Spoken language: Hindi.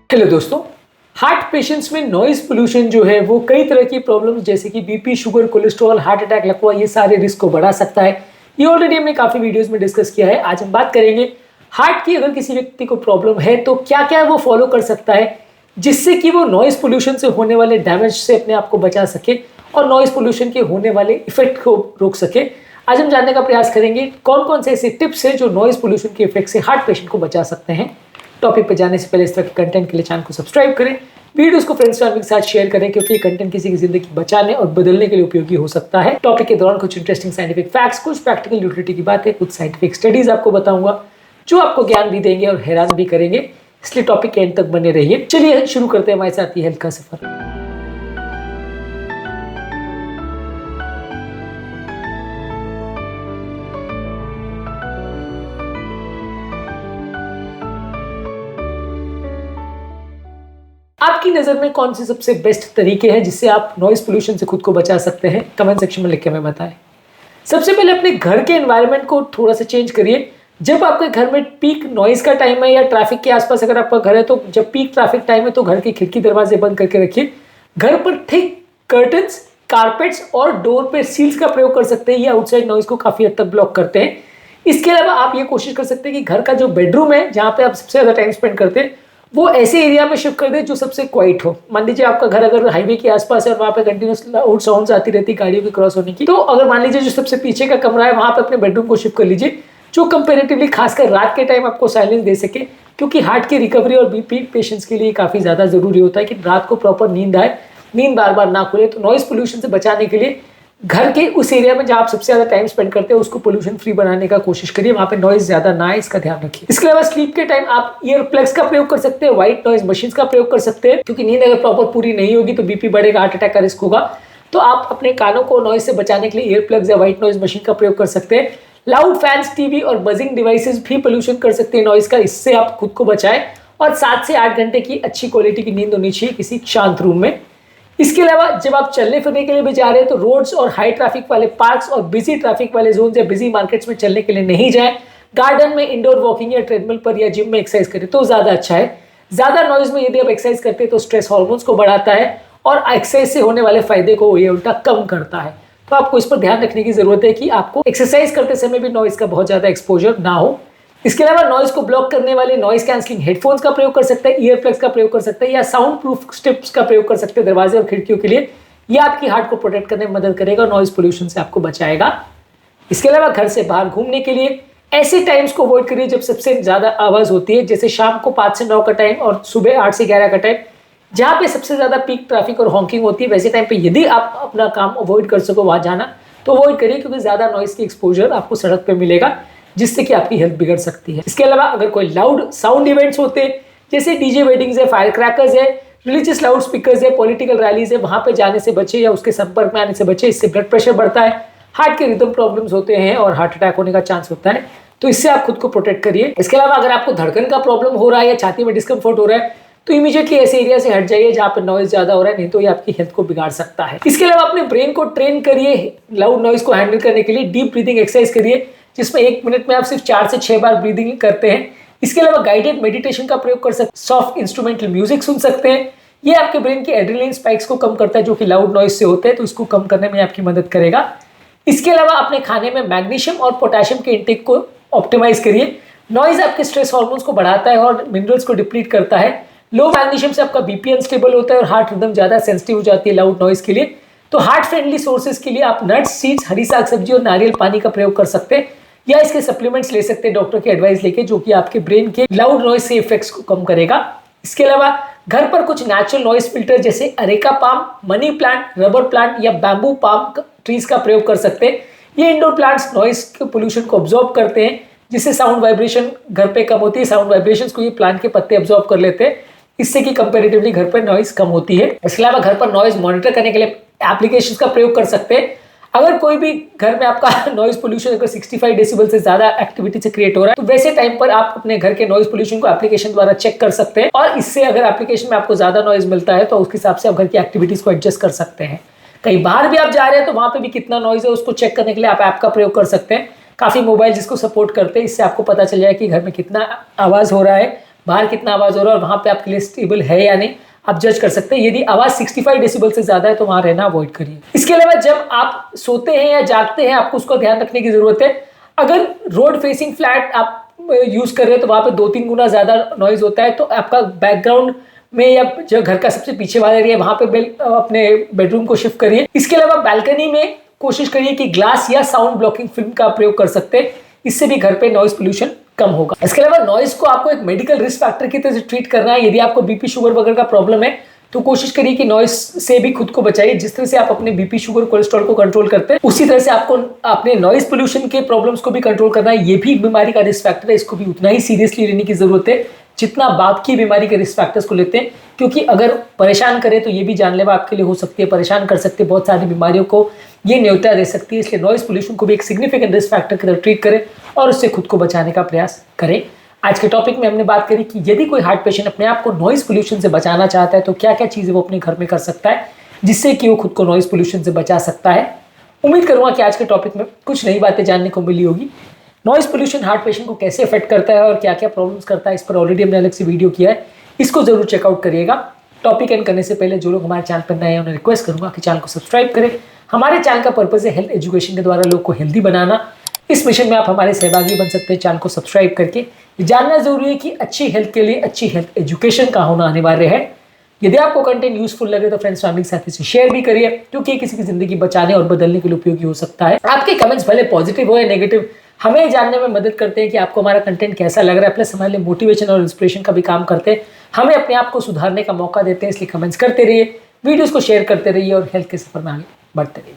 हेलो दोस्तों, हार्ट पेशेंट्स में नॉइज पोल्यूशन जो है वो कई तरह की प्रॉब्लम्स जैसे कि BP, sugar, cholesterol, heart attack, लकवा, ये सारे रिस्क को बढ़ा सकता है। ये ऑलरेडी हमने काफी वीडियोस में डिस्कस किया है। आज हम बात करेंगे हार्ट की अगर किसी व्यक्ति को प्रॉब्लम है तो क्या क्या वो फॉलो कर सकता है जिससे कि वो नॉइज पोल्यूशन से होने वाले डैमेज से अपने आप को बचा सके और नॉइज पोल्यूशन के होने वाले इफेक्ट को रोक सके। आज हम जानने का प्रयास करेंगे कौन कौन से ऐसे टिप्स हैं जो नॉइज पोल्यूशन के इफेक्ट से हार्ट पेशेंट को बचा सकते हैं। टॉपिक पे जाने से पहले इस तरह के कंटेंट के लिए चैनल को सब्सक्राइब करें, वीडियोस को फ्रेंड्स फैमिली के साथ शेयर करें क्योंकि ये कंटेंट किसी की जिंदगी बचाने और बदलने के लिए उपयोगी हो सकता है। टॉपिक के दौरान कुछ इंटरेस्टिंग साइंटिफिक फैक्ट्स, कुछ प्रैक्टिकल यूटिलिटी की बातें, कुछ साइंटिफिक स्टडीज आपको बताऊंगा जो आपको ज्ञान भी देंगे और हैरान भी करेंगे, इसलिए टॉपिक के एंड तक बने रहिए। चलिए शुरू करते हैं हमारे साथ ये हेल्थ का सफर। आपकी नजर में कौन से सबसे बेस्ट तरीके हैं जिससे आप नॉइज पोल्यूशन से खुद को बचा सकते हैं? कमेंट सेक्शन में लिख के हमें बताएं। सबसे पहले अपने घर के एनवायरनमेंट को थोड़ा सा चेंज करिए। जब आपके घर में पीक नॉइज का टाइम है या ट्रैफिक के आसपास अगर आपका घर है तो जब पीक ट्रैफिक टाइम है तो घर की खिड़की दरवाजे बंद करके रखिए। घर पर थिक कर्टन्स, कारपेट्स और डोर पे सील्स का प्रयोग कर सकते हैं। ये आउटसाइड नॉइज को काफी हद तक ब्लॉक करते हैं। इसके अलावा आप ये कोशिश कर सकते हैं कि घर का जो बेडरूम है जहाँ पे आप सबसे ज्यादा टाइम स्पेंड करते हैं वो ऐसे एरिया में शिफ्ट कर दे जो सबसे क्वाइट हो। मान लीजिए आपका घर अगर हाईवे के आसपास है और वहाँ पे कंटिन्यूस लाउड साउंड्स आती रहती है गाड़ियों के क्रॉस होने की, तो अगर मान लीजिए जो सबसे पीछे का कमरा है वहाँ पे अपने बेडरूम को शिफ्ट कर लीजिए जो कंपेरेटिवली खासकर रात के टाइम आपको साइलेंस दे सके, क्योंकि हार्ट की रिकवरी और बीपी पेशेंट्स के लिए काफी ज्यादा जरूरी होता है कि रात को प्रॉपर नींद आए, नींद बार बार ना खुले। तो नॉइज पोल्यूशन से बचाने के लिए घर के उस एरिया में जहां आप सबसे ज्यादा टाइम स्पेंड करते हैं उसको पोल्यूशन फ्री बनाने का कोशिश करिए, वहां पे नॉइज ज्यादा ना आए, इसका ध्यान रखिए। इसके अलावा स्लीप के टाइम आप ईयर प्लग्स का प्रयोग कर सकते हैं, व्हाइट नॉइज मशीन्स का प्रयोग कर सकते हैं, क्योंकि नींद अगर प्रॉपर पूरी नहीं होगी तो बीपी बढ़ेगा, हार्ट अटैक का रिस्क होगा। तो आप अपने कानों को नॉइज से बचाने के लिए ईयर प्लग्स या व्हाइट नॉइज मशीन का प्रयोग कर सकते हैं। लाउड फैंस, टीवी और बजिंग डिवाइसेस भी पोल्यूशन कर सकते हैं नॉइज का, इससे आप खुद को बचाएं। और 7 से 8 घंटे की अच्छी क्वालिटी की नींद होनी चाहिए किसी शांत रूम में। इसके अलावा जब आप चलने फिरने के लिए भी जा रहे हैं तो रोड्स और हाई ट्रैफिक वाले पार्क्स और बिजी ट्रैफिक वाले जोन या बिजी मार्केट्स में चलने के लिए नहीं जाएं। गार्डन में इंडोर वॉकिंग या ट्रेडमिल पर या जिम में एक्सरसाइज करें तो ज्यादा अच्छा है। ज्यादा नॉइज में यदि आप एक्सरसाइज करते हैं तो स्ट्रेस हार्मोन्स को बढ़ाता है और एक्सरसाइज से होने वाले फायदे को ये उल्टा कम करता है। तो आपको इस पर ध्यान रखने की जरूरत है कि आपको एक्सरसाइज करते समय भी नॉइज का बहुत ज्यादा एक्सपोजर ना हो। इसके अलावा नॉइज को ब्लॉक करने वाले नॉइज कैंसलिंग हेडफोन्स का प्रयोग कर सकते हैं, ईयर प्लग्स का प्रयोग कर सकते हैं या साउंड प्रूफ स्ट्रिप्स का प्रयोग कर सकते हैं दरवाजे और खिड़कियों के लिए। यह आपकी हार्ट को प्रोटेक्ट करने में मदद करेगा और नॉइज पोल्यूशन से आपको बचाएगा। इसके अलावा घर से बाहर घूमने के लिए ऐसे टाइम्स को अवॉइड करिए जब सबसे ज्यादा आवाज होती है, जैसे शाम को 5 से 9 का टाइम और सुबह 8 से 11 का टाइम, जहां पे सबसे ज्यादा पीक ट्रैफिक और हॉकिंग होती है। वैसे टाइम पे यदि आप अपना काम अवॉइड कर सको वहां जाना तो अवॉइड करिए, क्योंकि ज्यादा नॉइज की एक्सपोजर आपको सड़क पे मिलेगा जिससे कि आपकी हेल्थ बिगड़ सकती है। इसके अलावा अगर कोई लाउड साउंड इवेंट्स होते हैं जैसे डीजे वेडिंग्स है, फायर क्रैकर्स है, रिलीजियस लाउड स्पीकर्स है, पॉलिटिकल रैलीज है, वहां पे जाने से बचे या उसके संपर्क में आने से बचे। इससे ब्लड प्रेशर बढ़ता है, हार्ट के रिदम प्रॉब्लम्स होते हैं और हार्ट अटैक होने का चांस होता है, तो इससे आप खुद को प्रोटेक्ट करिए। इसके अलावा अगर आपको धड़कन का प्रॉब्लम हो रहा है या छाती में डिस्कम्फर्ट हो रहा है तो इमीडिएटली ऐसे एरिया से हट जाइए जहां पर नॉइज ज्यादा हो रहा है, नहीं तो ये आपकी हेल्थ को बिगाड़ सकता है। इसके अलावा अपने ब्रेन को ट्रेन करिए लाउड नॉइज को हैंडल करने के लिए। डीप ब्रीदिंग एक्सरसाइज करिए जिसमें 1 मिनट में आप सिर्फ 4 से 6 बार ब्रीदिंग करते हैं। इसके अलावा गाइडेड मेडिटेशन का प्रयोग कर सकते हैं, सॉफ्ट इंस्ट्रूमेंटल म्यूजिक सुन सकते हैं। ये आपके ब्रेन के एड्रेनलिन स्पाइक्स को कम करता है जो कि लाउड नॉइज से होते हैं, तो इसको कम करने में आपकी मदद करेगा। इसके अलावा अपने खाने में मैग्नीशियम और पोटेशियम के इंटेक को ऑप्टिमाइज करिए। नॉइज आपके स्ट्रेस हार्मोन्स को बढ़ाता है और मिनरल्स को डिप्लीट करता है। लो मैग्नीशियम से आपका बीपी अनस्टेबल होता है और हार्ट रिदम ज्यादा सेंसिटिव हो जाती है लाउड नॉइज के लिए। तो हार्ट फ्रेंडली सोर्सेज के लिए आप नट्स, सीड्स, हरी साग सब्जी और नारियल पानी का प्रयोग कर सकते हैं या इसके सप्लीमेंट्स ले सकते हैं डॉक्टर की एडवाइस लेके, जो कि आपके ब्रेन के लाउड नॉइज से इफेक्ट्स को कम करेगा। इसके अलावा घर पर कुछ नेचुरल नॉइज फिल्टर जैसे areca palm, money plant, rubber plant या बैम्बू पाम ट्रीज का प्रयोग कर सकते हैं। ये इंडोर प्लांट्स नॉइज के पोल्यूशन को ऑब्जॉर्ब करते हैं जिससे साउंड वाइब्रेशन घर पे कम होती है। साउंड वाइब्रेशंस को ये प्लांट के पत्ते ऑब्जॉर्ब कर लेते हैं, इससे कि कंपैरेटिवली घर पर नॉइज कम होती है। इसके अलावा घर पर नॉइज मॉनिटर करने के लिए एप्लीकेशंस का प्रयोग कर सकते हैं। अगर कोई भी घर में आपका नॉइज पोल्यूशन अगर 65 डेसिबल से ज्यादा एक्टिविटी से क्रिएट हो रहा है तो वैसे टाइम पर आप अपने घर के नॉइज पोल्यूशन को एप्लीकेशन द्वारा चेक कर सकते हैं और इससे अगर एप्लीकेशन में आपको ज्यादा नॉइज मिलता है तो उसके हिसाब से आप घर की एक्टिविटीज को एडजस्ट कर सकते हैं। कहीं बाहर भी आप जा रहे हैं तो वहां पे भी कितना नॉइज है उसको चेक करने के लिए आप ऐप का प्रयोग कर सकते हैं। काफी मोबाइल जिसको सपोर्ट करते हैं, इससे आपको पता चल जाए कि घर में कितना आवाज हो रहा है, बाहर कितना आवाज़ हो रहा है और वहाँ पे आपके लिए स्टेबल है या नहीं, आप जज कर सकते हैं। यदि आवाज़ 65 डेसिबल से ज़्यादा है तो वहाँ रहना अवॉइड करिए। इसके अलावा जब आप सोते हैं या जागते हैं, आपको उसका ध्यान रखने की ज़रूरत है। अगर रोड फेसिंग फ्लैट आप यूज़ कर रहे हैं तो वहाँ पे 2-3 गुना ज़्यादा नॉइज़ होता है, तो आपका बैकग्राउंड में या जो घर का सबसे पीछे वाला एरिया वहाँ पे अपने बेडरूम को शिफ्ट करिए। इसके अलावा बालकनी में कोशिश करिए कि ग्लास या साउंड ब्लॉकिंग फिल्म का प्रयोग कर सकते हैं, इससे भी घर पे नॉइज पोल्यूशन कम होगा। इसके अलावा नॉइज को आपको एक मेडिकल रिस्क फैक्टर की तरह से ट्रीट करना है। यदि आपको बीपी शुगर वगैरह का प्रॉब्लम है तो कोशिश करिए कि नॉइज से भी खुद को बचाइए। जिस तरह से आप अपने बीपी शुगर कोलेस्ट्रॉल को कंट्रोल करते हैं, उसी तरह से आपको अपने नॉइज पोल्यूशन के प्रॉब्लम्स को भी कंट्रोल करना है। ये भी बीमारी का रिस्क फैक्टर है, इसको भी उतना ही सीरियसली लेने की जरूरत है जितना बाकी बीमारी के रिस्क फैक्टर्स को लेते हैं, क्योंकि अगर परेशान करे तो ये भी जानलेवा आपके लिए हो सकती है, परेशान कर सकते हैं, बहुत सारी बीमारियों को ये न्योता दे सकती है। इसलिए नॉइज पोल्यूशन को भी एक सिग्निफिकेंट रिस्क फैक्टर की तरह ट्रीट करें और उससे खुद को बचाने का प्रयास करें। आज के टॉपिक में हमने बात करी कि यदि कोई हार्ट पेशेंट अपने आप को नॉइज पोल्यूशन से बचाना चाहता है तो क्या क्या चीज़ें वो अपने घर में कर सकता है जिससे कि वो खुद को नॉइज पोल्यूशन से बचा सकता है। उम्मीद करूँगा कि आज के टॉपिक में कुछ नई बातें जानने को मिली होगी। नॉइज पोल्यूशन हार्ट पेशेंट को कैसे अफेक्ट करता है और क्या क्या प्रॉब्लम्स करता है, इस पर ऑलरेडी हमने अलग से वीडियो किया है, इसको जरूर चेकआउट करिएगा। टॉपिक एंड करने से पहले जो लोग हमारे चैनल पर नए हैं उन्हें रिक्वेस्ट करूंगा कि चैनल को सब्सक्राइब करें। हमारे चैनल का पर्पज है हेल्थ एजुकेशन के द्वारा लोग को हेल्दी बनाना। इस मिशन में आप हमारे सहभागी बन सकते हैं चैनल को सब्सक्राइब करके। जानना जरूरी है कि अच्छी हेल्थ के लिए अच्छी हेल्थ एजुकेशन का होना अनिवार्य है। यदि आपको कंटेंट यूजफुल लगे तो फ्रेंड्स फैमिली साथी से शेयर भी करिए, क्योंकि किसी की जिंदगी बचाने और बदलने के लिए उपयोगी हो सकता है। आपके कमेंट्स भले पॉजिटिव हो या नेगेटिव हमें जानने में मदद करते हैं कि आपको हमारा कंटेंट कैसा लग रहा है, प्लस हमारे लिए मोटिवेशन और इंस्पिरेशन का भी काम करते हैं, हमें अपने आप को सुधारने का मौका देते हैं। इसलिए कमेंट्स करते रहिए, वीडियोस को शेयर करते रहिए और हेल्थ के सफर में आगे बढ़ते रहिए।